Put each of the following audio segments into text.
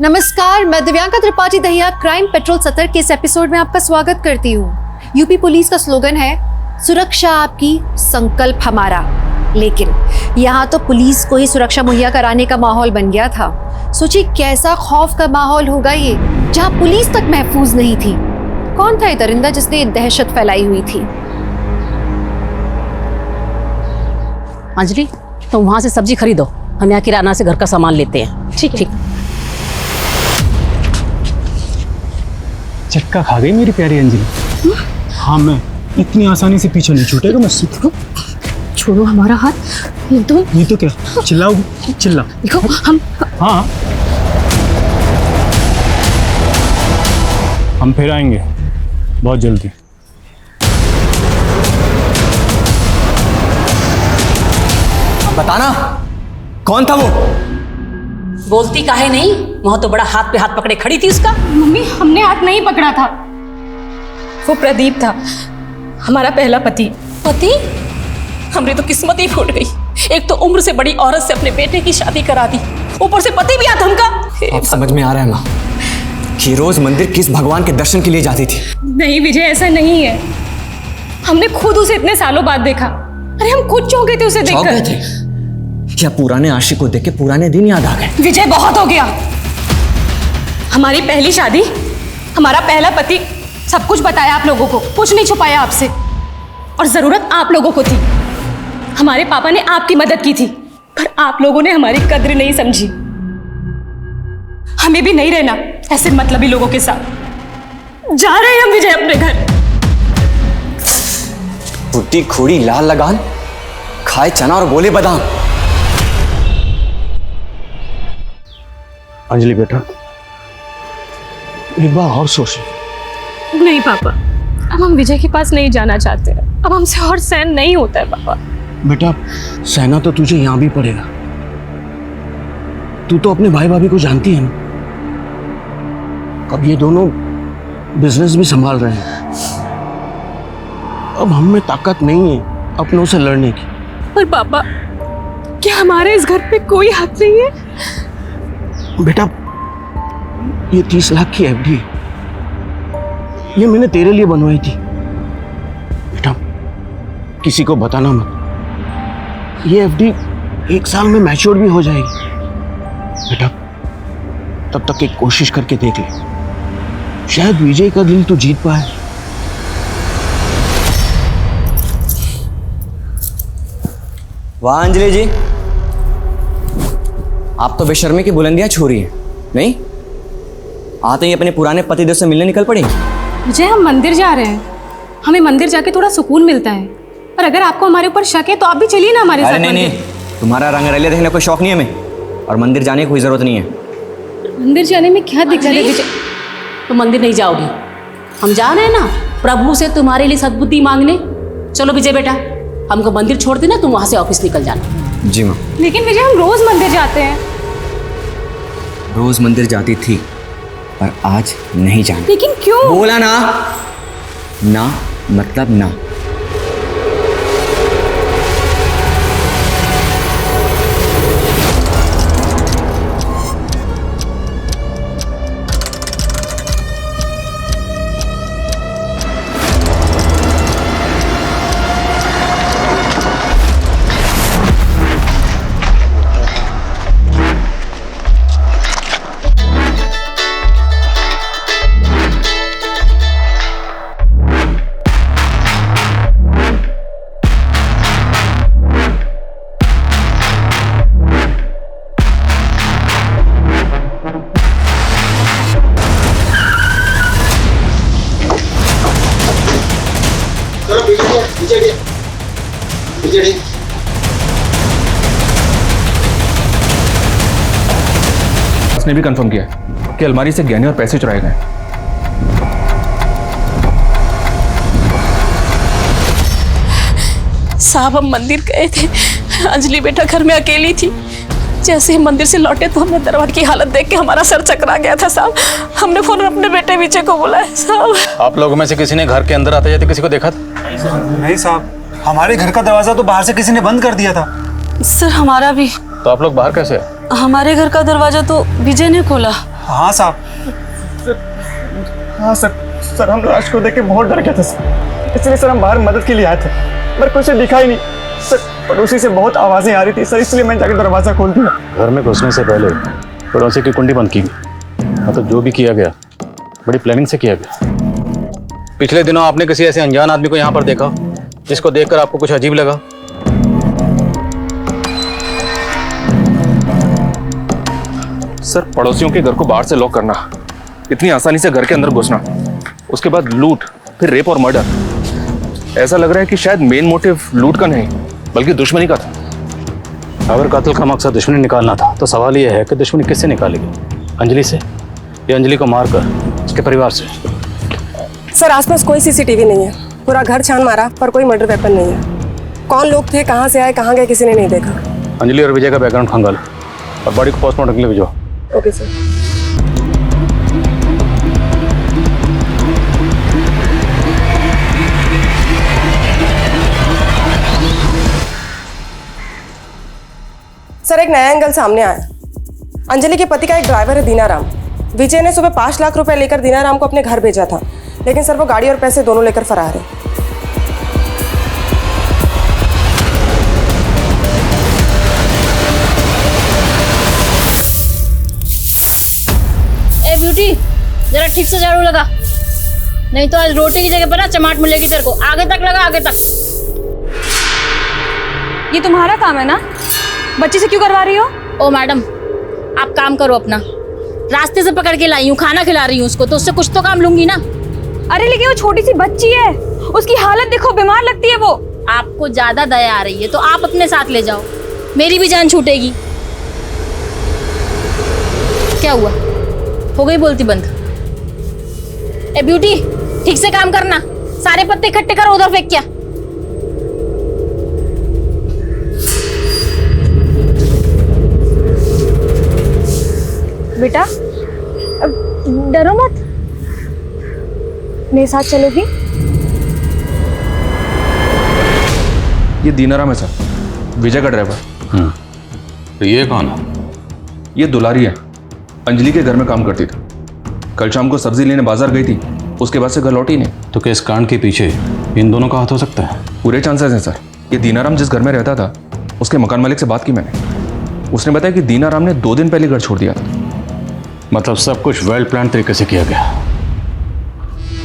नमस्कार, मैं Divyanka Tripathi Dahiya crime petrol 70 के इस एपिसोड में आपका स्वागत करती हूँ। यूपी पुलिस का स्लोगन है सुरक्षा आपकी, संकल्प हमारा। लेकिन यहाँ तो पुलिस को ही सुरक्षा मुहैया कराने का माहौल बन गया था। सोचिए कैसा खौफ का माहौल होगा ये, जहाँ पुलिस तक महफूज नहीं थी। कौन था ये दरिंदा जिसने दहशत फैलाई हुई थी? अंजलि, तुम वहां से सब्जी खरीदो, हम यहाँ किराना से घर का सामान लेते हैं। ठीक है। झटका खा गई मेरी प्यारी अंजलि। हाँ, मैं इतनी आसानी से पीछे नहीं छूटेगा मैं। छोड़ो हमारा हाथ। ये तो क्या चिल्लाओगी? चिल्ला। देखो हम। हाँ, हम फिर आएंगे बहुत जल्दी। बताना कौन था वो? बोलती काहे नहीं? वहां तो बड़ा हाथ पे हाथ पकड़े खड़ी थी उसका। मम्मी, हमने हाथ नहीं पकड़ा था। वो प्रदीप था, हमारा पहला पति। पति? हमारी तो किस्मत ही फूट गई। एक तो उम्र से बड़ी औरत से अपने बेटे की शादी करा दी, ऊपर से पति भी आता हमका। अब समझ में आ रहा है माँ कि रोज मंदिर किस भगवान के दर्शन के लिए जाती थी। नहीं विजय, ऐसा नहीं है। हमने खुद उसे इतने सालों बाद देखा। अरे हम खुद चौंक गए थे उसे चौंक गए देखकर। थे? क्या पुराने आशिक को देख के पुराने दिन याद आ गए? विजय, बहुत हो गया। हमारी पहली शादी, हमारा पहला पति, सब कुछ बताया आप लोगों को, कुछ नहीं छुपाया आपसे। और जरूरत आप लोगों को थी। हमारे पापा ने आपकी मदद की थी, पर आप लोगों ने हमारी कद्र नहीं समझी। हमें भी नहीं रहना ऐसे मतलबी लोगों के साथ। जा रहे हैं हम विजय अपने घर। फुटी खोड़ी लाल लगान, खाए चना और बोले बादाम। अंजलि बेटा, एक बार और सोच। नहीं पापा, अब हम विजय के पास नहीं जाना चाहते। अब हमसे और सहन नहीं होता है पापा। बेटा, सहना तो तुझे यहां भी पड़ेगा। तू तो अपने भाई भाभी को जानती है ना। अब ये दोनों बिजनेस भी संभाल रहे हैं। अब हम में ताकत नहीं है अपनों से लड़ने की। पर पापा, क्या हमारे इस घर पे कोई हक नहीं है? बेटा, ये 30 लाख की एफडी है। ये मैंने तेरे लिए बनवाई थी। बेटा, किसी को बताना मत। ये एफडी 1 साल में मैच्योर भी हो जाएगी। बेटा, तब तक एक कोशिश करके देख ले, शायद विजय का दिल तू जीत पाए। वाह अंजलि जी, आप तो बेशर्मी की बुलंदियां छू रही हैं। नहीं आते ही अपने पुराने पतिदेव से मिलने निकल पड़ेंगे। विजय, हम मंदिर जा रहे हैं। हमें मंदिर जाके थोड़ा सुकून मिलता है। और अगर आपको हमारे ऊपर शक है तो आप भी चलिए ना हमारे साथ। अरे नहीं, तुम्हारा रंगरलिया देखने का कोई शौक नहीं है हमें, और मंदिर जाने की कोई जरूरत नहीं है। मंदिर जाने में क्या दिक्कत है विजय? तो मंदिर नहीं जाओगी? हम जा रहे हैं ना प्रभु से तुम्हारे लिए सद्बुद्धि मांगने। चलो विजय बेटा, हमको मंदिर छोड़ देना, तुम वहां से ऑफिस निकल जाना। जी माँ। लेकिन विजय, हम रोज मंदिर जाते हैं। रोज मंदिर जाती थी, पर आज नहीं जाना। लेकिन क्यों? बोला ना, ना मतलब ना। उसने भी कंफर्म किया कि अलमारी से गहने और पैसे चुराए गए। साहब, हम मंदिर गए थे। अंजलि बेटा घर में अकेली थी। जैसे ही मंदिर से लौटे तो हमने दरबार की हालत देख के हमारा सर चकरा गया था साहब। हमने फौरन अपने बेटे विजय को बुलाया साहब। आप लोगों में से किसी ने घर के अंदर आते जाते किसी को देखा था? नहीं साहब, हमारे घर का दरवाजा तो बाहर से किसी ने बंद कर दिया था। सर हमारा भी। तो आप लोग बाहर कैसे? हमारे घर का दरवाजा तो विजय ने खोला। हाँ साहब। हाँ सर हम लाश को देख के बहुत डर गए थे सर, इसलिए सर हम बाहर मदद के लिए आए थे, पर कुछ दिखा ही नहीं सर। पड़ोसी से बहुत आवाज़ें आ रही थी सर, इसलिए मैंने जाकर दरवाज़ा खोल दिया। घर में घुसने से पहले पड़ोसी की कुंडी बंद की गई। मतलब जो भी किया गया बड़ी प्लानिंग से किया गया। पिछले दिनों आपने किसी ऐसे अनजान आदमी को यहाँ पर देखा जिसको देखकर आपको कुछ अजीब लगा? सर, पड़ोसियों के घर को बाहर से लॉक करना, इतनी आसानी से घर के अंदर घुसना, उसके बाद लूट, फिर रेप और मर्डर। ऐसा लग रहा है कि शायद मेन मोटिव लूट का नहीं बल्कि दुश्मनी का था। अगर कातिल का मकसद दुश्मनी निकालना था तो सवाल यह है कि दुश्मनी किससे निकालेगी? अंजलि से या अंजलि को मारकर उसके परिवार से? सर आसपास कोई सीसीटीवी नहीं है, पूरा घर छान मारा पर कोई मर्डर वेपन नहीं है। कौन लोग थे, कहाँ से आए, कहाँ गए, किसी ने नहीं देखा। अंजलि और विजय का बैकग्राउंड खंगालो और बॉडी को पोस्टमार्टम के लिए भेजो। Okay sir. सर एक नया एंगल सामने आया। अंजलि के पति का एक ड्राइवर है दीनाराम। विजय ने सुबह 5 लाख रुपए लेकर दीनाराम को अपने घर भेजा था, लेकिन सर वो गाड़ी और पैसे दोनों लेकर फरार है। ए ब्यूटी, जरा ठीक से झाड़ू लगा, नहीं तो आज रोटी की जगह पर ना चमाट मिलेगी तेरे को। आगे तक लगा, आगे तक। ये तुम्हारा काम है ना, बच्ची से क्यों करवा रही हो? ओ मैडम, आप काम करो अपना। रास्ते से पकड़ के लाई हूँ, खाना खिला रही हूँ उसको, तो उससे कुछ तो काम लूंगी ना। अरे लेकिन वो छोटी सी बच्ची है, उसकी हालत देखो, बीमार लगती है वो। आपको ज्यादा दया आ रही है तो आप अपने साथ ले जाओ, मेरी भी जान छूटेगी। क्या हुआ, हो गई बोलती बंद? ए ब्यूटी, ठीक से काम करना, सारे पत्ते इकट्ठे करो, उधर फेंक क्या। बेटा डरो मत, मेरे साथ चलोगी? ये दीनाराम है सर, विजय का ड्राइवर। तो ये कौन है? ये दुलारी है, अंजलि के घर में काम करती थी। कल शाम को सब्जी लेने बाजार गई थी, उसके बाद से घर लौटी नहीं। तो क्या इस कांड के पीछे इन दोनों का हाथ हो सकता है? पूरे चांसेस हैं सर। ये दीनाराम जिस घर में रहता था, उसके मकान मालिक से बात की मैंने। उसने बताया कि दीनाराम ने 2 दिन पहले घर छोड़ दिया था। मतलब सब कुछ वेल प्लान तरीके से किया गया।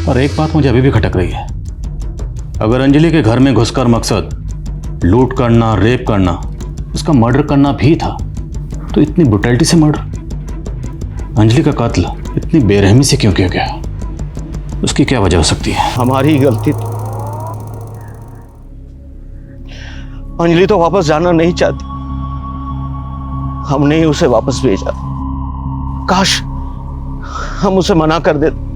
और एक बात मुझे अभी भी खटक रही है, अगर अंजलि के घर में घुसकर मकसद लूट करना, रेप करना, उसका मर्डर करना भी था, तो इतनी ब्रुटैलिटी से मर्डर, अंजलि का कातिल इतनी बेरहमी से क्यों किया गया? उसकी क्या वजह हो सकती है? हमारी ही गलती थी। अंजलि तो वापस जाना नहीं चाहती, हमने ही उसे वापस भेजा। काश हम उसे मना कर देते।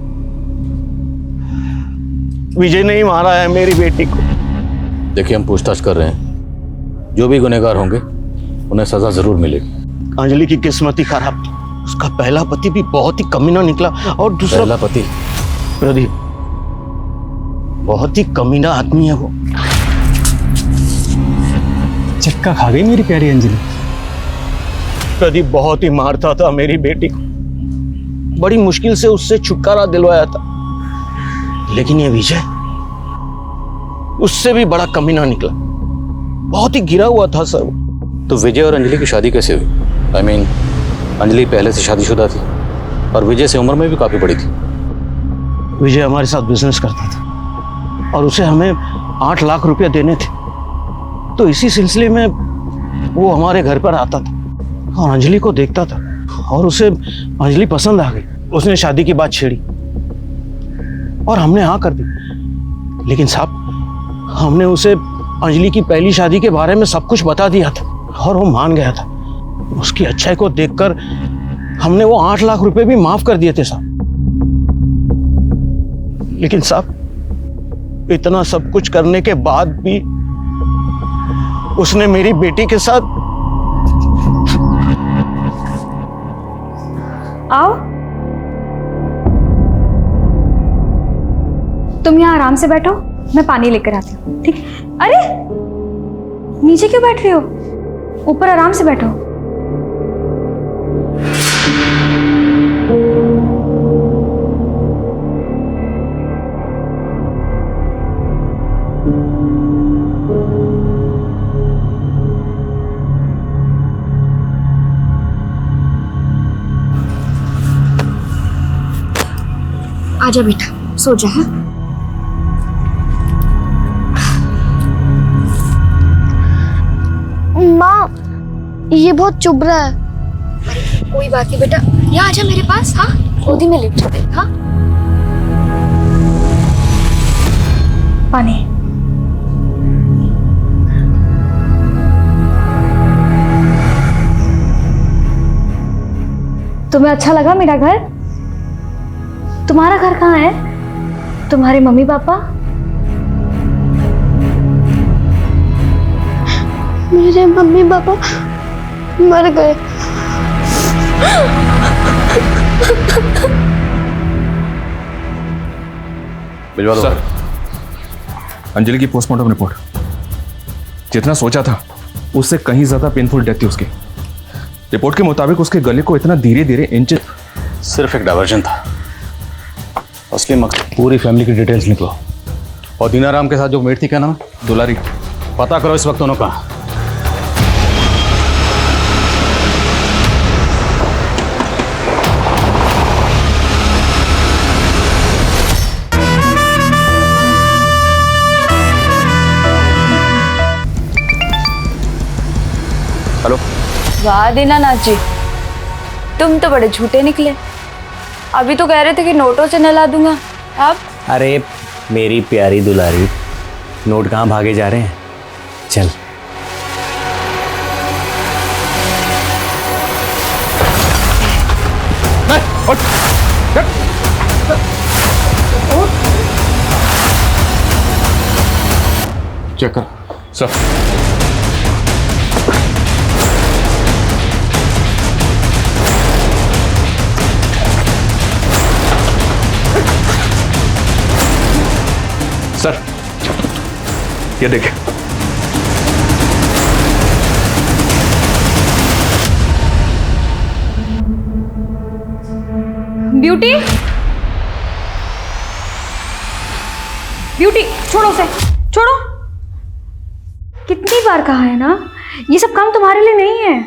विजय ने ही मारा है मेरी बेटी को। देखिए, हम पूछताछ कर रहे हैं, जो भी गुनहगार होंगे उन्हें सजा जरूर मिलेगी। अंजलि की किस्मत ही खराब थी, उसका पहला पति भी बहुत ही कमीना निकला, और दूसरा पहला पति प्रदीप बहुत ही कमीना आदमी है वो। चक्का खा गई मेरी प्यारी अंजलि। प्रदीप बहुत ही मारता था मेरी बेटी को, बड़ी मुश्किल से उससे छुटकारा दिलवाया था, लेकिन ये विजय उससे भी बड़ा कमीना निकला, बहुत ही गिरा हुआ था सर। तो विजय और अंजलि की शादी कैसे हुई? I mean, अंजलि पहले से शादीशुदा थी और विजय से उम्र में भी काफी बड़ी थी। विजय हमारे साथ बिजनेस करता था और उसे हमें 8 लाख रुपया देने थे, तो इसी सिलसिले में वो हमारे घर पर आता था और अंजलि को देखता था, और उसे अंजलि पसंद आ गई। उसने शादी की बात छेड़ी और हमने हाँ कर दी, लेकिन साहब हमने उसे अंजलि की पहली शादी के बारे में सब कुछ बता दिया था और वो मान गया था। उसकी अच्छाई को देखकर हमने वो 8 लाख रुपए भी माफ कर दिए थे साहब। लेकिन साहब इतना सब कुछ करने के बाद भी उसने मेरी बेटी के साथ। आओ, तुम यहाँ आराम से बैठो, मैं पानी लेकर आती हूँ, ठीक? अरे नीचे क्यों बैठ रही हो? ऊपर आराम से बैठो। आजा बेटा, सो जा। हाँ? माँ, ये बहुत चुभ रहा है। अरे कोई बात नहीं बेटा, यहाँ आजा मेरे पास। हाँ, गोदी में लेट जाते। हाँ, पानी। तुम्हें अच्छा लगा मेरा घर? तुम्हारा घर कहाँ है? तुम्हारे मम्मी पापा? मेरे मम्मी पापा मर गए। भिजवा दो। सर, अंजलि की पोस्टमार्टम रिपोर्ट जितना सोचा था उससे कहीं ज्यादा पेनफुल डेथ थी उसकी। रिपोर्ट के मुताबिक उसके गले को इतना धीरे धीरे इंच। सिर्फ एक डायवर्जन था, असली मकसद पूरी फैमिली की डिटेल्स निकलो। और दीनाराम के साथ जो मेट थी, क्या नाम है? दुलारी। पता करो इस वक्त दोनों का। हेलो। वाह दीनानाथ जी, तुम तो बड़े झूठे निकले। अभी तो कह रहे थे कि नोटों से नहला दूंगा, अब? अरे मेरी प्यारी दुलारी, नोट कहाँ भागे जा रहे हैं? चल। चेक कर। सर, सर ये देखिए। ब्यूटी, ब्यूटी, छोड़ो उसे, छोड़ो। कितनी बार कहा है ना, ये सब काम तुम्हारे लिए नहीं है।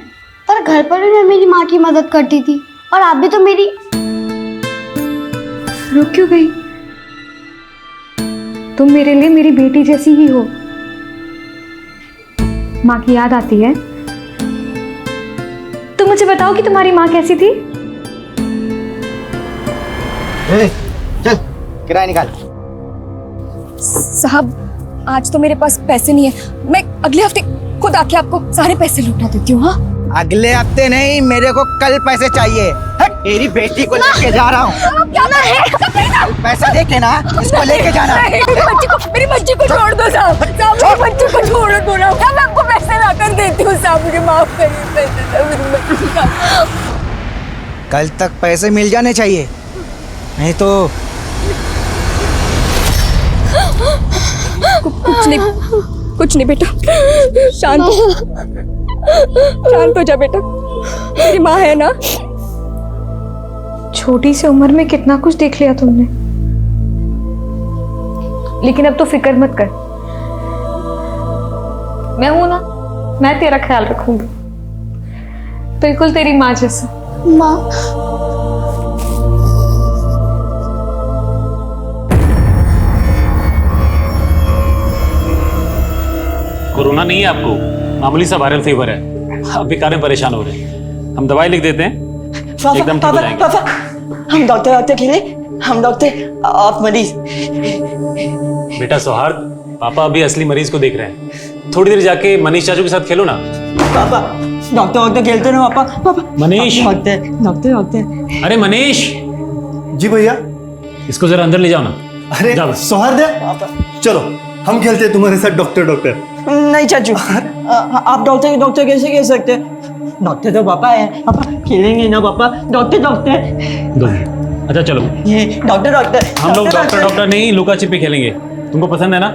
पर घर पर भी मैं मेरी माँ की मदद करती थी, और आप भी तो मेरी। रुक क्यों गई? तुम मेरे लिए मेरी बेटी जैसी ही हो। माँ की याद आती है? तुम मुझे बताओ कि तुम्हारी माँ कैसी थी? चल किराया निकाल। साहब, आज तो मेरे पास पैसे नहीं है। मैं अगले हफ्ते खुद आके आपको सारे पैसे लौटा देती हूँ। हाँ, अगले हफ्ते नहीं, मेरे को कल पैसे चाहिए। तेरी बेटी को लेके जा रहा हूँ। पैसा दे के ना, इसको लेके जाना। मेरी बच्ची को छोड़ दो साहब। साहब, मेरी बच्ची को छोड़ दो ना। मैं आपको पैसे ला कर देती हूँ साहब, मुझे माफ करिए। कल तक पैसे मिल जाने चाहिए, नहीं तो कुछ नहीं बेटा, शांत हो जा बेटा। मेरी माँ है ना। छोटी सी उम्र में कितना कुछ देख लिया तुमने, लेकिन अब तो फिक्र मत कर। मैं हूं ना, मैं तेरा ख्याल रखूंगी, बिल्कुल तेरी माँ जैसा। माँ, कोरोना नहीं है आपको, मामूली सा वायरल फीवर है। आप बेकार में परेशान हो रहे हैं। हम दवाई लिख देते हैं, एकदम ठीक हो जाएंगे। पापा, हम डॉक्टर के लिए, हम डॉक्टर, आप मरीज। बेटा सौहार्द, पापा अभी असली मरीज को देख रहे हैं। थोड़ी देर जाके मनीष चाचू के साथ खेलो ना। पापा, डॉक्टर खेलते ना पापा। पापा, मनीष। डॉक्टर। अरे मनीष, जी भैया। इसको जरा अंदर ले जाओ ना। अरे सौहार्द, चलो हम खेलते हैं तुम्हारे साथ डॉक्टर। नहीं चाचू, आप डॉक्टर कैसे कह सकते हैं? डॉक्टर तो पापा है, पापा खेलेंगे ना पापा। डॉक्टर। दो मिनट। अच्छा चलो, ये डॉक्टर। हम लोग डॉक्टर नहीं, लुका छिपी खेलेंगे। तुमको पसंद है ना?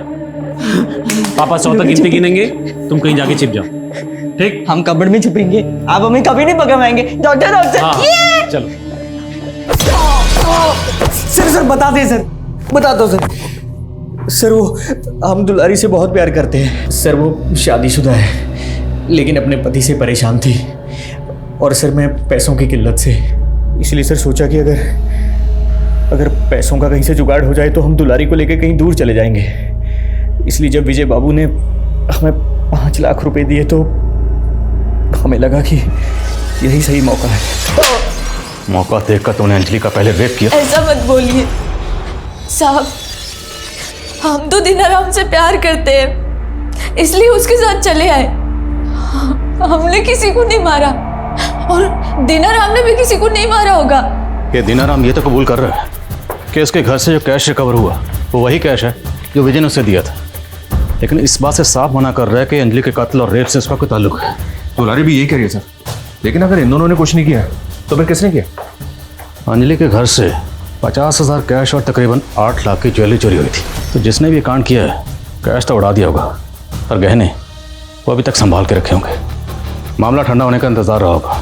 पापा 100 तक गिनती गिनेंगे, तुम कहीं जाके छिप जाओ, ठीक? हम कबड़ में छुपेंगे, आप हमें कभी नहीं पकड़ पाएंगे। डॉक्टर। हाँ, चलो। सर बता दो सर, वो हम दुलारी से बहुत प्यार करते हैं। सर वो शादीशुदा है, लेकिन अपने पति से परेशान थी, और सर मैं पैसों की किल्लत से, इसलिए सर सोचा कि अगर अगर पैसों का कहीं से जुगाड़ हो जाए तो हम दुलारी को लेकर कहीं दूर चले जाएंगे। इसलिए जब विजय बाबू ने हमें 5 लाख रुपए दिए तो हमें लगा कि यही सही मौका है। मौका देखकर तूने अंजलि का पहले रेप किया। ऐसा मत बोलिए साहब, हम तो दीनाराम से प्यार करते हैं, इसलिए उसके साथ चले आए। हमने किसी को नहीं मारा और दीनाराम ने भी किसी को नहीं मारा होगा। ये दीनाराम ये तो कबूल कर रहा है कि उसके घर से जो कैश रिकवर हुआ वो वही कैश है जो विजय ने उसे दिया था, लेकिन इस बात से साफ मना कर रहा है कि अंजलि के कत्ल और रेप से उसका कोई ताल्लुक है। दुलारी भी यही कह रही है सर, लेकिन अगर इन दोनों ने कुछ नहीं किया तो फिर किसने किया? अंजलि के घर से 50,000 कैश और तकरीबन 8 लाख की ज्वेलरी चोरी हुई थी। तो जिसने भी कांड किया है कैश तो उड़ा दिया होगा, पर गहने वो अभी तक संभाल के रखे होंगे। मामला ठंडा होने का इंतजार रहा होगा,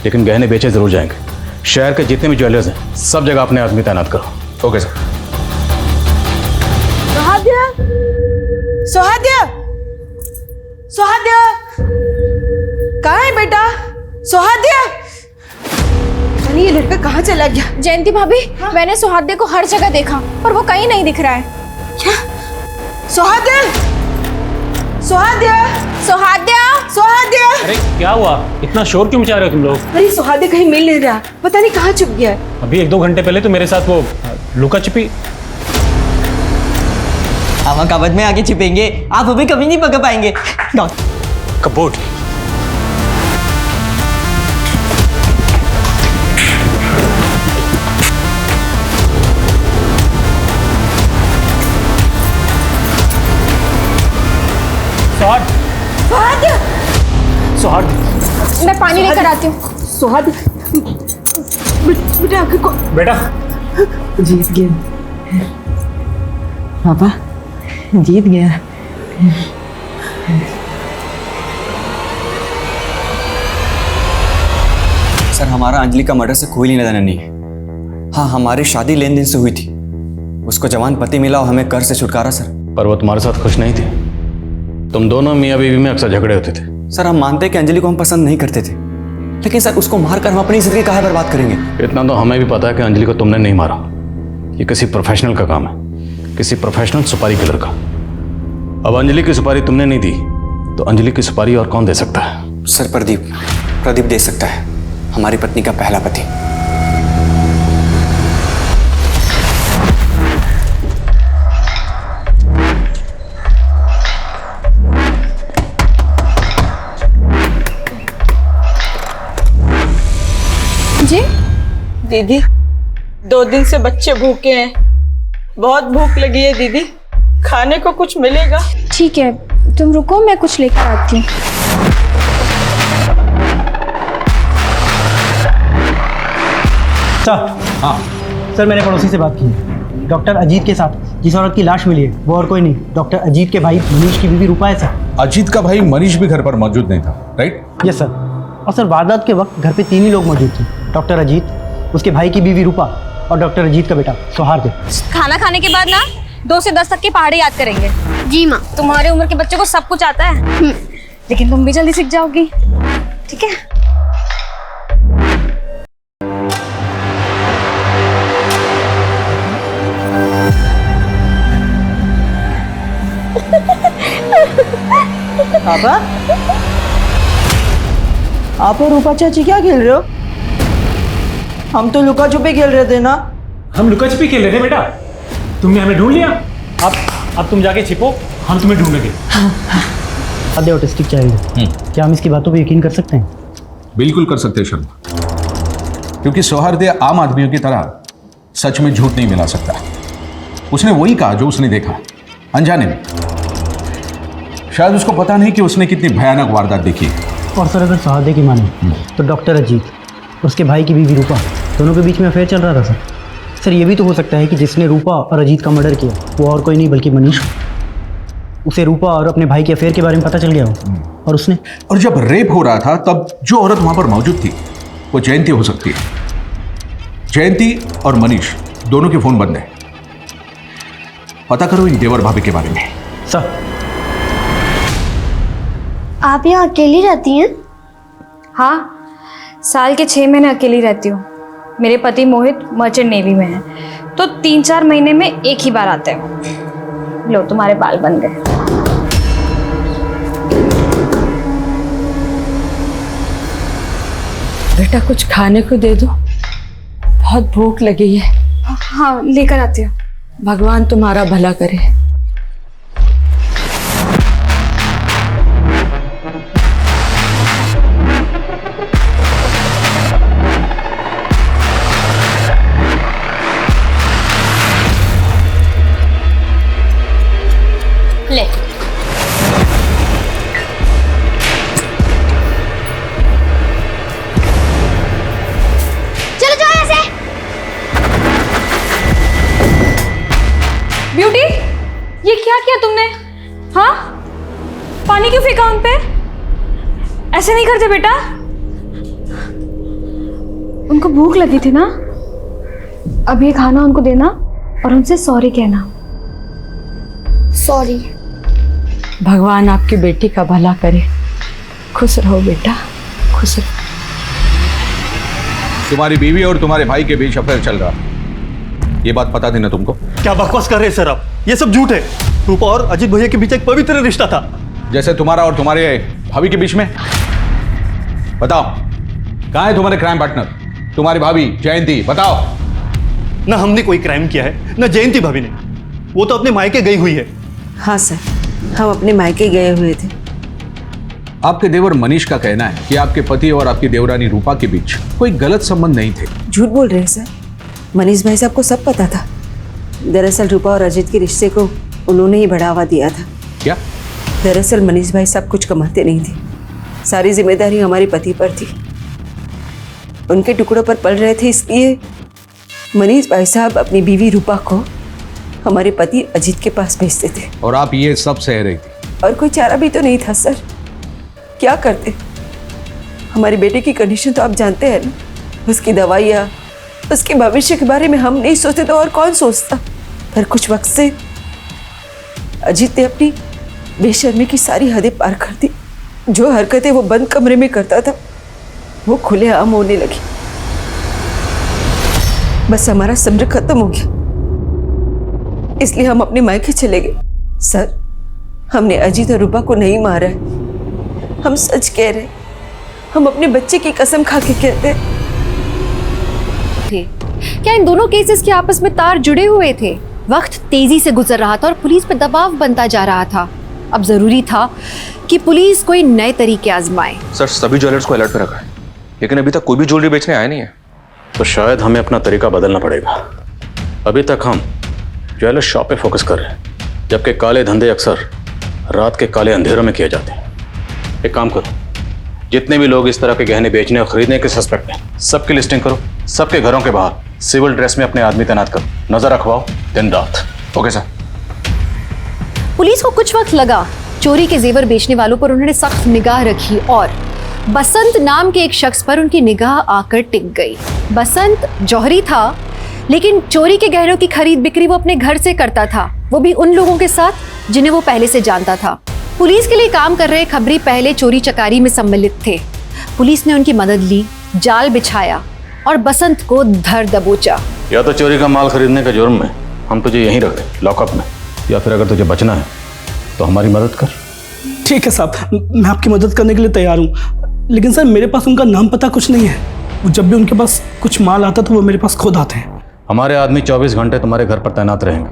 लेकिन गहने बेचे जरूर जाएंगे। शहर के जितने भी ज्वेलर्स हैं सब जगह अपने आदमी तैनात करो। Okay sir. सुहाद्या, सुहाद्या, सुहाद्या, कहाँ है बेटा? सुहाद्या, अरे ये लड़का कहाँ चला गया? जयंती भाभी, मैंने सुहाद्या को हर जगह देखा पर वो कहीं नहीं दिख रहा है। क्या? सुहाद्या, सुहाद्या, सुहाद्या, सुहाद्या। अरे क्या हुआ, इतना शोर क्यों मचा रहे हो तुम लोग? अरे सुहाद्या कहीं मिल नहीं रहा, पता नहीं कहाँ छुप गया है। अभी 1-2 घंटे पहले तो मेरे साथ वो लुका छिपी। हम कबड में आगे छिपेंगे, आप अभी कभी नहीं पकड़ पाएंगे। कबूट। सुहाद्या, मैं पानी लेकर आती हूँ। सुहाद्या, बेटा आंखें को। बेटा जीत गया पापा, जीत गया। सर हमारा अंजलि का मर्डर से कोई लेना देना नहीं है। हाँ, हमारी शादी लेन देन से हुई थी, उसको जवान पति मिला और हमें कर से छुटकारा सर। पर वो तुम्हारे साथ खुश नहीं थी। तुम दोनों मियाँ बीवी में अक्सर झगड़े होते थे। सर हम मानते हैं कि अंजलि को हम पसंद नहीं करते थे, लेकिन सर उसको मारकर हम अपनी जिंदगी काहे बर्बाद करेंगे? इतना तो हमें भी पता है कि अंजलि को तुमने नहीं मारा। ये किसी प्रोफेशनल का काम है, किसी प्रोफेशनल सुपारी किलर का। अब अंजलि की सुपारी तुमने नहीं दी तो अंजलि की सुपारी और कौन दे सकता है? सर प्रदीप दे सकता है, हमारी पत्नी का पहला पति। जी दीदी, 2 दिन से बच्चे भूखे हैं, बहुत भूख लगी है दीदी, खाने को कुछ मिलेगा? ठीक है, तुम रुको, मैं कुछ लेकर आती हूँ। सर, हाँ सर, मैंने पड़ोसी से बात की है। डॉक्टर अजीत के साथ जिस औरत की लाश मिली है वो और कोई नहीं, डॉक्टर अजीत के भाई मनीष की बीवी रूपा है सर। अजीत का भाई मनीष भी घर पर मौजूद नहीं था, राइट? Yes sir. और सर वारदात के वक्त घर पे 3 ही लोग मौजूद थे, डॉक्टर अजीत, उसके भाई की बीवी रूपा और डॉक्टर अजीत का बेटा सौहार्द। खाना खाने के बाद ना 2 से 10 तक की पहाड़ी याद करेंगे। जी माँ। तुम्हारे उम्र के बच्चों को सब कुछ आता है, लेकिन तुम भी जल्दी सीख जाओगी, ठीक है? पापा, आप और रूपा चाची क्या खेल रहे हो? हम तो लुका छुपी खेल रहे थे ना। हम लुका छिपी खेल रहे थे बेटा, तुमने हमें ढूंढ लिया। अब तुम जाके छिपो, हम तुम्हें ढूंढेंगे। आधे ऑटिस्टिक चाइल्ड, क्या हम इसकी बातों पर यकीन कर सकते हैं? बिल्कुल कर सकते हैं शर्मा, क्योंकि सौहार्द आम आदमियों की तरह सच में झूठ नहीं मिला सकता। उसने वही कहा जो उसने देखा, अनजाने में। शायद उसको पता नहीं कि उसने कितनी भयानक वारदात देखी है। और सर अगर सौहार्द की माने तो डॉक्टर अजीत, उसके भाई की बीवी रूपा, दोनों के बीच में अफेयर चल रहा था सर। सर ये भी तो हो सकता है कि जिसने रूपा और अजीत का मर्डर किया वो और कोई नहीं बल्कि मनीष। उसे रूपा और अपने भाई के अफेयर के बारे में पता चल गया हो और उसने। और जब रेप हो रहा था तब जो औरत वहां पर मौजूद थी वो जयंती हो सकती है। जयंती और मनीष दोनों के फोन बंद है। पता करो इन देवर भाभी के बारे में। सर, आप यहाँ अकेली रहती हैं? हाँ, साल के 6 महीने अकेली रहती हूँ। मेरे पति मोहित मर्चेंट नेवी में है, तो 3-4 महीने में एक ही बार आते हैं। लो तुम्हारे बाल बन गए। बेटा कुछ खाने को दे दो, बहुत भूख लगी है। हाँ लेकर आती हूँ। भगवान तुम्हारा भला करे। ले चलो जाओ ऐसे। ब्यूटी, ये क्या किया तुमने? हाँ, पानी क्यों फेंका उन पे? ऐसे नहीं करते बेटा। उनको भूख लगी थी ना, अब ये खाना उनको देना और उनसे सॉरी कहना। सॉरी। भगवान आपकी बेटी का भला करे। खुश रहो बेटा, खुश रहो। तुम्हारी बीवी और तुम्हारे भाई के बीच अफेयर चल रहा, ये बात पता थी ना तुमको? क्या बकवास कर रहे हैं सर आप? ये सब झूठ है। रूपा और अजीत भैया के बीच एक पवित्र रिश्ता था, जैसे तुम्हारा और तुम्हारे भाभी के बीच में। बताओ कहाँ है तुम्हारे क्राइम पार्टनर, तुम्हारी भाभी जयंती? बताओ। ना हमने कोई क्राइम किया है, ना जयंती भाभी ने। वो तो अपने मायके गई हुई है। हाँ सर, हम अपने मायके गए हुए थे। आपके देवर मनीष का कहना है कि आपके पति और आपकी देवरानी रूपा के बीच कोई गलत संबंध नहीं थे। झूठ बोल रहे हैं सर, मनीष भाई साहब को सब पता था। दरअसल रूपा और अजीत के रिश्ते को उन्होंने ही बढ़ावा दिया था। क्या? दरअसल मनीष भाई साहब कुछ कमाते नहीं थे, सारी जिम्मेदारी हमारे पति पर थी। उनके टुकड़ों पर पल रहे थे, इसलिए मनीष भाई साहब अपनी बीवी रूपा को हमारे पति अजीत के पास भेजते थे। और आप ये सब सह रही थी? और कोई चारा भी तो नहीं था सर, क्या करते? हमारे बेटे की कंडीशन तो आप जानते हैं ना, उसकी दवाइयाँ, उसके भविष्य के बारे में हम नहीं सोचते तो और कौन सोचता। पर कुछ वक्त से अजीत ने अपनी बेशर्मी की सारी हदें पार कर दी। जो हरकतें वो बंद कमरे में करता था वो खुलेआम होने लगी। बस हमारा सब्र खत्म हो गया, इसलिए हम अपने मायके चले गए। सर, हमने अजीत और रूपा को नहीं मारा है, हम सच कह रहे, हम अपने बच्चे की कसम खा के कहते हैं। क्या इन दोनों केसेस के आपस में तार जुड़े हुए थे? वक्त तेजी से गुजर रहा था और पुलिस पर दबाव बनता जा रहा था। अब जरूरी था कि पुलिस कोई नए तरीके आजमाए। सर, सभी ज्वेलर्स को अलर्ट पे रखा है, लेकिन अभी तक कोई भी ज्वेलरी बेचने आया नहीं है। तो शायद हमें अपना तरीका बदलना पड़ेगा। अभी तक हम ज्वेलर शॉप पे फोकस कर रहे हैं, जबकि काले धंधे अक्सर रात के काले अंधेरों में किए जाते हैं। एक काम करो, जितने भी लोग इस तरह के गहने बेचने और खरीदने के सस्पेक्ट हैं, सबकी लिस्टिंग करो। सबके घरों के बाहर सिविल ड्रेस में अपने आदमी तैनात करो, नजर रखवाओ दिन रात। Okay sir. पुलिस को कुछ वक्त लगा, चोरी के जेवर बेचने वालों पर उन्होंने सख्त निगाह रखी और बसंत नाम के एक शख्स पर उनकी निगाह आकर टिक गई। बसंत जौहरी था, लेकिन चोरी के गहनों की खरीद बिक्री वो अपने घर से करता था, वो भी उन लोगों के साथ जिन्हें वो पहले से जानता था। पुलिस के लिए काम कर रहे खबरी पहले चोरी चकारी में सम्मिलित थे। पुलिस ने उनकी मदद ली, जाल बिछाया और बसंत को धर दबोचा। या तो चोरी का माल खरीदने के जुर्म में हम तुझे यहीं रख दें लॉकअप में, या फिर अगर तुझे बचना है तो हमारी मदद कर। ठीक है साहब, मैं आपकी मदद करने के लिए तैयार हूँ, लेकिन सर मेरे पास उनका नाम पता कुछ नहीं है। वो जब भी उनके पास कुछ माल आता तो वो मेरे पास खुद आते हैं। हमारे आदमी 24 घंटे तुम्हारे घर पर तैनात रहेंगे,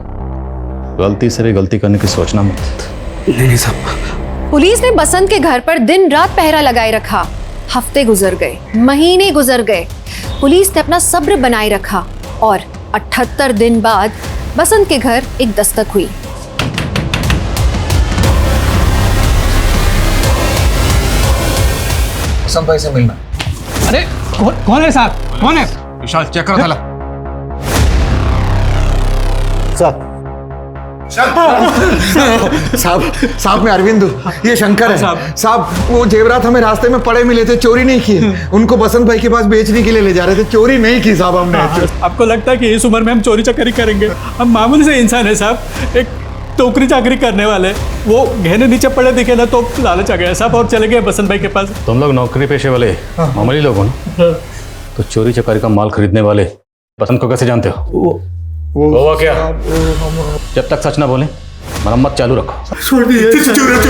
गलती से भी गलती करने की सोचना मत। नहीं साहब। पुलिस ने बसंत के घर पर दिन रात पहरा लगाए रखा। हफ्ते गुजर गए, महीने गुजर गए, पुलिस ने अपना सब्र बनाए रखा और 78 दिन बाद बसंत के घर एक दस्तक हुई। बसंत भाई से मिलना। अरे कौन है साहब, कौन है? विशाल, चेक करो थाला। साहब मैं अरविंद हूँ, ये शंकर है। साहब वो जेवरात हमें रास्ते में पड़े मिले थे, चोरी नहीं किए। उनको बसंत भाई के पास बेचने के लिए ले जा रहे थे, चोरी नहीं की साहब हमने। आपको लगता है कि इस उम्र में हम चोरी चकारी करेंगे? हम मामूली से इंसान है साहब, एक टोकरी चाकरी करने वाले। वो गहने नीचे पड़े दिखे ना तो लालच आ गया साहब और चले गए बसंत भाई के पास। तुम लोग नौकरी पेशे वाले मामूली लोग हो ना? तो चोरी चकारी का माल खरीदने वाले बसंत को कैसे जानते हो? वो हुआ क्या? जब तक सच ना बोले मरम्मत चालू रखो। चोरी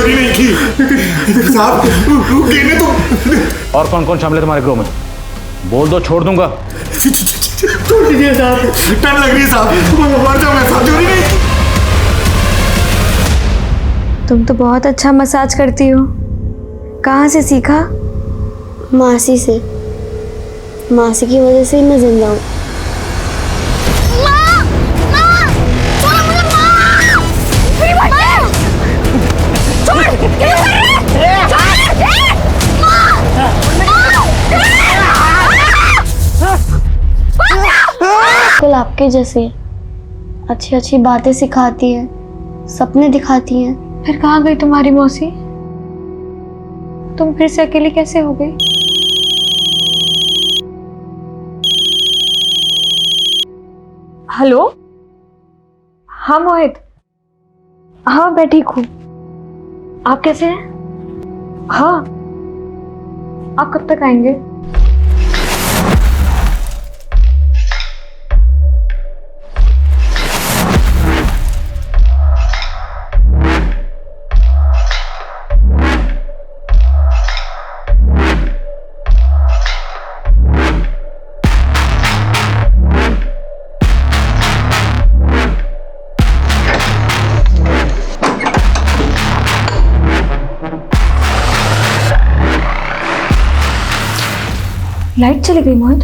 नहीं की साहब, गिने तो। और कौन कौन शामिल है तुम्हारे ग्रोह में? बोल दो, छोड़ दूंगा। छोड़ दीजिए साहब, डर लग रही है साहब, मर जाऊं मैं साहब। चोरी नहीं। तुम तो बहुत अच्छा मसाज करती हो, कहाँ से सीखा? मासी से। मासी की वजह से ही मैं जिंदा हूँ। बिल्कुल आपके जैसे अच्छी अच्छी बातें सिखाती है, सपने दिखाती है। फिर कहाँ गई तुम्हारी मौसी? तुम फिर से अकेली कैसे हो गई? हेलो, हाँ मोहित, हाँ मैं ठीक हूँ। आप कैसे हैं? हाँ, आप कब तक आएंगे? लाइट चली गई मोहित।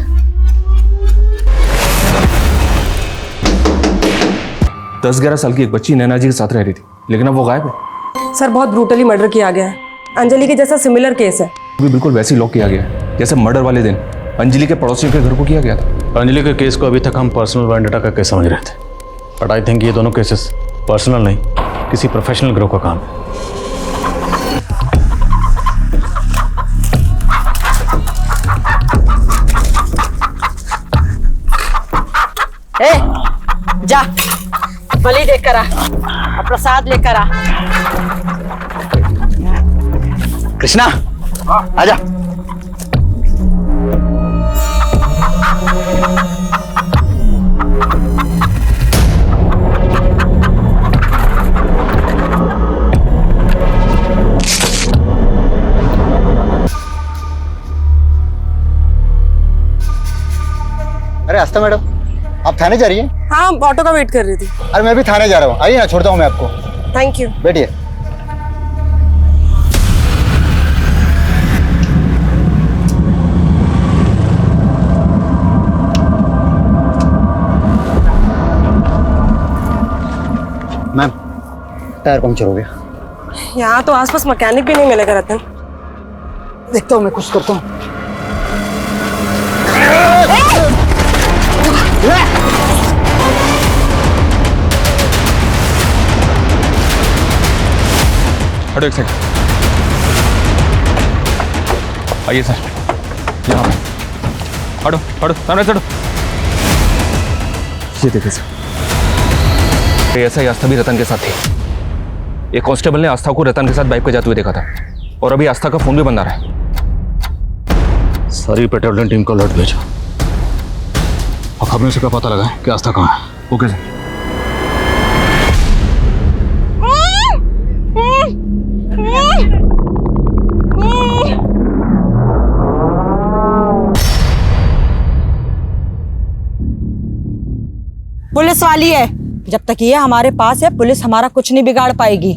दस 11 साल की एक बच्ची नैना जी के साथ रह रही थी, लेकिन अब वो गायब है। सर बहुत ब्रूटली मर्डर किया गया है। अंजलि के जैसा सिमिलर केस है। भी बिल्कुल वैसे ही लॉक किया गया है जैसे मर्डर वाले दिन अंजलि के पड़ोसियों के घर को किया गया था। अंजलि के केस को अभी तक हम पर्सनल वेंडेटा का केस समझ रहे थे, बट आई थिंक ये दोनों केसेस पर्सनल नहीं, किसी प्रोफेशनल ग्रुप का काम है। जा बलि देकर आ और प्रसाद लेकर आ। कृष्णा आजा। अरे आस्था मैडम, आप थाने जा रही हैं? हाँ, ऑटो का वेट कर रही थी। अरे मैं भी थाने जा रहा हूँ, आइए ना, छोड़ता हूँ मैं आपको। Thank you. बैठिए। मैम, टायर पंक्चर हो गया। यहाँ तो आसपास मैकेनिक भी नहीं मिलेगा रतन। देखता हूँ मैं कुछ करता हूँ। हटो एक सेकंड। आइए सर, यहाँ पे हटो हटो, सामने से हटो। ये देखिए सर, ऐसा ही आस्था भी रतन के साथ थी। एक कांस्टेबल ने आस्था को रतन के साथ बाइक पे जाते हुए देखा था, और अभी आस्था का फोन भी बंद आ रहा है। सारी पेट्रोलिंग टीम को अलर्ट भेजो और खबरों से क्या पता लगा कि आस्था कहाँ है। Okay sir. पुलिस वाली है, जब तक ये हमारे पास है पुलिस हमारा कुछ नहीं बिगाड़ पाएगी।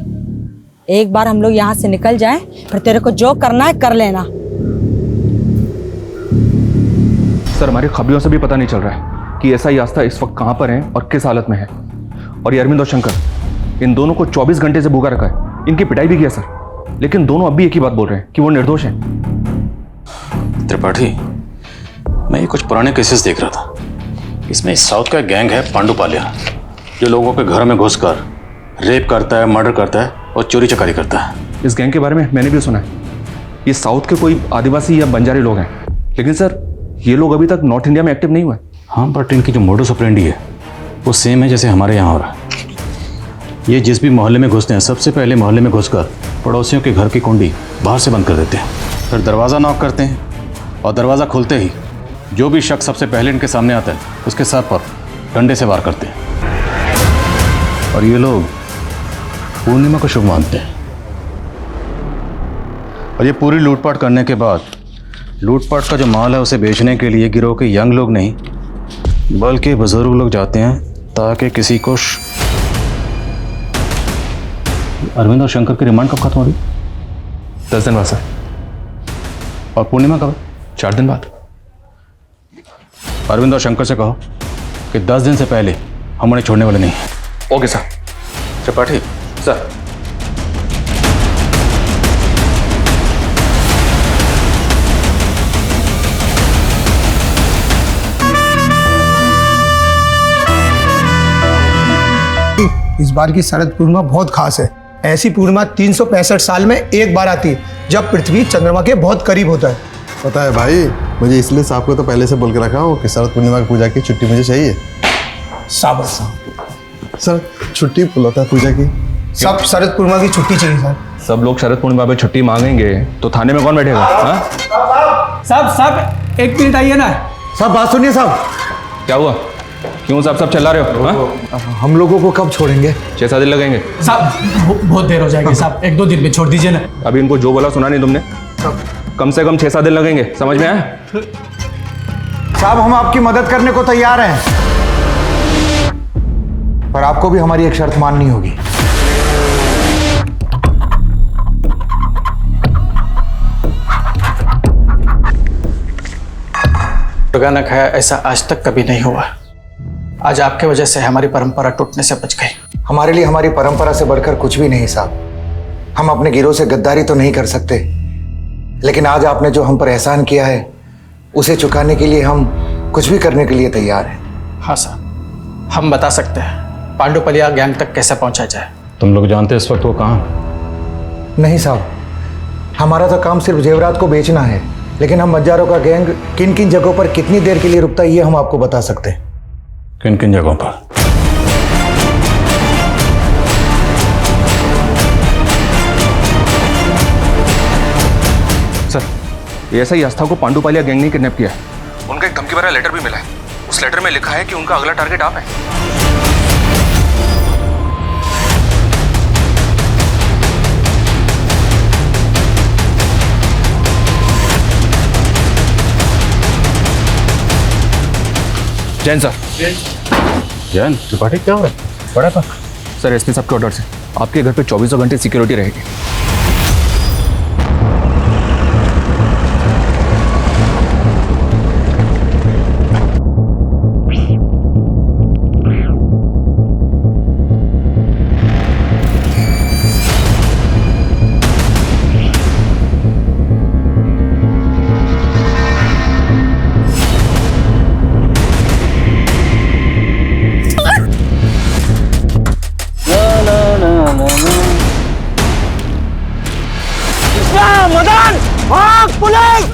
एक बार हम लोग यहाँ से निकल जाएं, फिर तेरे को जो करना है कर लेना। सर हमारी खबरों से भी पता नहीं चल रहा है कि ऐसा ही आस्था इस वक्त कहाँ पर है और किस हालत में है। और ये अरविंद और शंकर, इन दोनों को 24 घंटे से भूखा रखा है। इनकी पिटाई भी किया सर, लेकिन दोनों अब भी एक ही बात बोल रहे हैं कि वो निर्दोष हैं। त्रिपाठी, मैं ये कुछ पुराने केसेस देख रहा था। इसमें साउथ का गैंग है पांडुपालिया, जो लोगों के घर में घुसकर रेप करता है, मर्डर करता है और चोरी चकारी करता है। इस गैंग के बारे में मैंने भी सुना है। ये साउथ के कोई आदिवासी या बंजारी लोग हैं, लेकिन सर ये लोग अभी तक नॉर्थ इंडिया में एक्टिव नहीं हुए। हाँ, बट इनकी जो मोडस ऑपरेंडी है वो सेम है जैसे हमारे यहाँ हो रहा है। ये जिस भी मोहल्ले में घुसते हैं, सबसे पहले मोहल्ले में घुसकर पड़ोसियों के घर की कुंडी बाहर से बंद कर देते हैं, फिर दरवाज़ा नॉक करते हैं और दरवाज़ा खुलते ही जो भी शख्स सबसे पहले इनके सामने आता है उसके सर पर डंडे से वार करते हैं। और ये लोग पूर्णिमा को शुभ मानते हैं। और ये पूरी लूटपाट करने के बाद लूटपाट का जो माल है उसे बेचने के लिए गिरोह के यंग लोग नहीं बल्कि बुजुर्ग लोग जाते हैं ताकि किसी को अरविंद और शंकर की रिमांड कब खत्म होगी? 10 दिन बाद सर। और पूर्णिमा कब? 4 दिन बाद। अरविंद और शंकर से कहो कि 10 दिन से पहले हम उन्हें छोड़ने वाले नहीं हैं। Okay sir. त्रिपाठी सर। इस बार की शरद पूर्णिमा बहुत खास है। ऐसी पूर्णिमा 365 साल में एक बार आती है जब पृथ्वी चंद्रमा के बहुत करीब होता है। पता है भाई, मुझे इसलिए साहब को तो पहले से बोल के रखा हूँ कि शरद पूर्णिमा की पूजा की छुट्टी मुझे चाहिए। शाबाश सर, छुट्टी बुलाता है पूजा की। सब शरद पूर्णिमा की छुट्टी चाहिए सर। सब लोग शरद पूर्णिमा पे छुट्टी मांगेंगे तो थाने में कौन बैठेगा? साहब 1 मिनट आइए ना। साहब बात सुनिए साहब। क्या हुआ? क्यों साहब सब चिल्ला रहे हो? हम लोगों को कब छोड़ेंगे? 6-7 दिन लगेंगे साहब। बहुत देर हो जाएगी साहब, 1-2 दिन में छोड़ दीजिए ना। अभी इनको जो बोला सुना नहीं तुमने? कम से कम 6-7 दिन लगेंगे, समझ में आया? साहब हम आपकी मदद करने को तैयार हैं, पर आपको भी हमारी एक शर्त माननी होगी। मुर्गा न खाया ऐसा आज तक कभी नहीं हुआ। आज आपके वजह से हमारी परंपरा टूटने से बच गई। हमारे लिए हमारी परंपरा से बढ़कर कुछ भी नहीं साहब। हम अपने गिरोह से गद्दारी तो नहीं कर सकते, लेकिन आज आपने जो हम पर एहसान किया है उसे चुकाने के लिए हम कुछ भी करने के लिए तैयार हैं। हाँ सर, हम बता सकते हैं पांडुपलिया गैंग तक कैसे पहुंचा जाए। तुम लोग जानते इस वक्त वो कहाँ? नहीं साहब, हमारा तो काम सिर्फ जेवरात को बेचना है, लेकिन हम मज्जारों का गैंग किन किन जगहों पर कितनी देर के लिए रुकता है ये हम आपको बता सकते हैं। किन किन जगहों पर? सर, ये ऐसा ही आस्था को पांडुपालिया गैंग ने किडनैप किया है। उनका एक धमकी भरा लेटर भी मिला है। उस लेटर में लिखा है कि उनका अगला टारगेट आप है। जैन सर। जैन त्रिपाठी क्या हो रहा है? बड़ा था सर, एसपी साहब के ऑर्डर से आपके घर पे 24 घंटे सिक्योरिटी रहेगी। मदन भाग, पुलिस!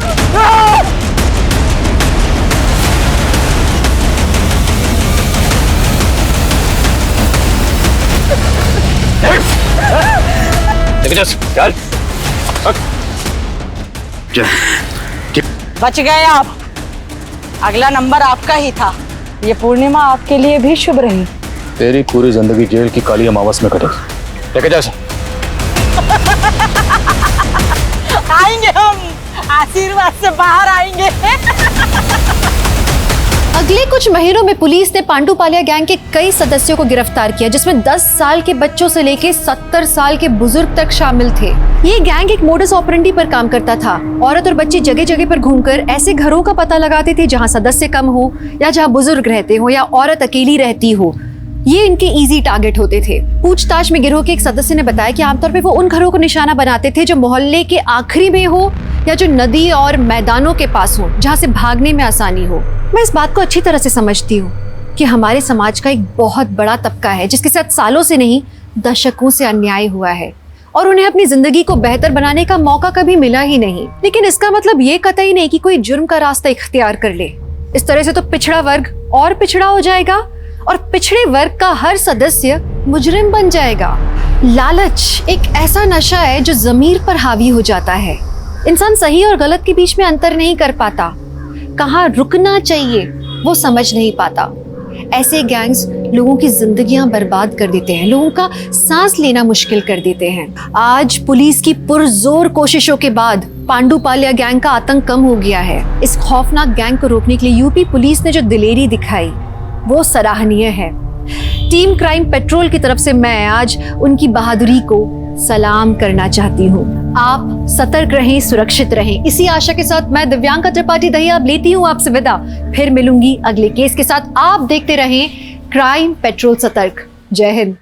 बच गए आप। अगला नंबर आपका ही था। ये पूर्णिमा आपके लिए भी शुभ रही। तेरी पूरी जिंदगी जेल की काली अमावस में कटेगी। लेके जा। आएंगे हम, आशीर्वाद से बाहर आएंगे। अगले कुछ महीनों में पुलिस ने पांडुपालिया गैंग के कई सदस्यों को गिरफ्तार किया, जिसमें 10 साल के बच्चों से लेकर 70 साल के बुजुर्ग तक शामिल थे। ये गैंग एक मोडस ऑपरेंडी पर काम करता था। औरत और बच्चे जगह जगह पर घूमकर ऐसे घरों का पता लगाते थे जहां सदस्य कम हो या जहां बुजुर्ग रहते हो या औरत अकेली रहती हो। ये इनके इजी टारगेट होते थे। पूछताछ में गिरोह के एक सदस्य ने बताया कि आमतौर पे वो उन घरों को निशाना बनाते थे जो मोहल्ले के आखिरी में हो या जो नदी और मैदानों के पास हो, जहां से भागने में आसानी हो। मैं इस बात को अच्छी तरह से समझती हूँ कि हमारे समाज का एक बहुत बड़ा तबका है जिसके साथ सालों से नहीं दशकों से अन्याय हुआ है और उन्हें अपनी जिंदगी को बेहतर बनाने का मौका कभी मिला ही नहीं। लेकिन इसका मतलब ये कतई नहीं कि कोई जुर्म का रास्ता इख्तियार कर ले। इस तरह से तो पिछड़ा वर्ग और पिछड़ा हो जाएगा और पिछड़े वर्ग का हर सदस्य मुजरिम बन जाएगा। लालच एक ऐसा नशा है जो जमीर पर हावी हो जाता है। इंसान सही और गलत के बीच में अंतर नहीं कर पाता। कहाँ रुकना चाहिए वो समझ नहीं पाता। ऐसे गैंग्स लोगों की जिंदगियां बर्बाद कर देते हैं, लोगों का सांस लेना मुश्किल कर देते हैं। आज पुलिस की पुरजोर कोशिशों के बाद पांडुपाल्या गैंग का आतंक कम हो गया है। इस खौफनाक गैंग को रोकने के लिए यूपी पुलिस ने जो दिलेरी दिखाई वो सराहनीय है। टीम क्राइम पेट्रोल की तरफ से मैं आज उनकी बहादुरी को सलाम करना चाहती हूँ। आप सतर्क रहें, सुरक्षित रहें। इसी आशा के साथ मैं दिव्यांका त्रिपाठी दहिया अब लेती हूँ आपसे विदा। फिर मिलूंगी अगले केस के साथ। आप देखते रहें क्राइम पेट्रोल सतर्क। जय हिंद।